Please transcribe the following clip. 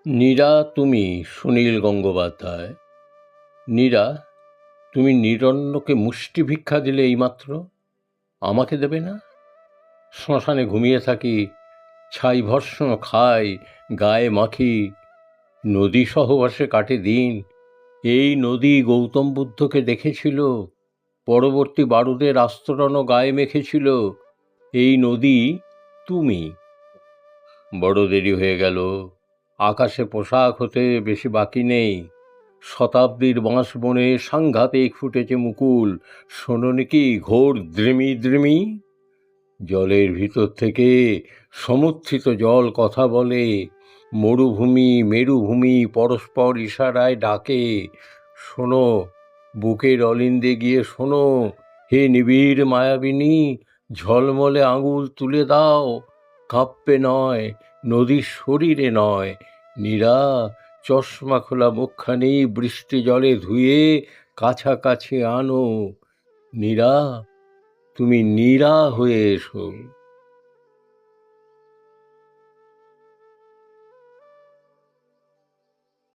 নীরা তুমি, সুনীল গঙ্গোপাধ্যায়। নীরা, তুমি নিরন্নকে মুষ্টি ভিক্ষা দিলে এইমাত্র, আমাকে দেবে না? শ্মশানে ঘুমিয়ে থাকি, ছাই ভর্ষণ খাই, গায়ে মাখি, নদী সহবাসে কাটে দিন। এই নদী গৌতম বুদ্ধকে দেখেছিল, পরবর্তী বারুদের আস্তরণ গায়ে মেখেছিল। এই নদী তুমি। বড় দেরি হয়ে গেল, আকাশে পোশাক হতে বেশি বাকি নেই। শতাব্দীর বাঁশবনে সাংঘাতিক ফুটেছে মুকুল, শোনোনি কি ঘোর দ্রিমি দ্রিমি? জলের ভিতর থেকে সমুত্থিত জল কথা বলে, মরুভূমি মেরুভূমি পরস্পর ইশারায় ডাকে। শোনো, বুকের অলিন্দে গিয়ে শোনো, হে নিবিড় মায়াবিনী, ঝলমলে আঙুল তুলে দাও। কাঁপবে নয়, নদীর শরীরে নয়। নীরা, চশমা খোলা মুখখানি বৃষ্টি জলে ধুয়ে কাছাকাছি আনো। নীরা, তুমি নীরা হয়ে এসো।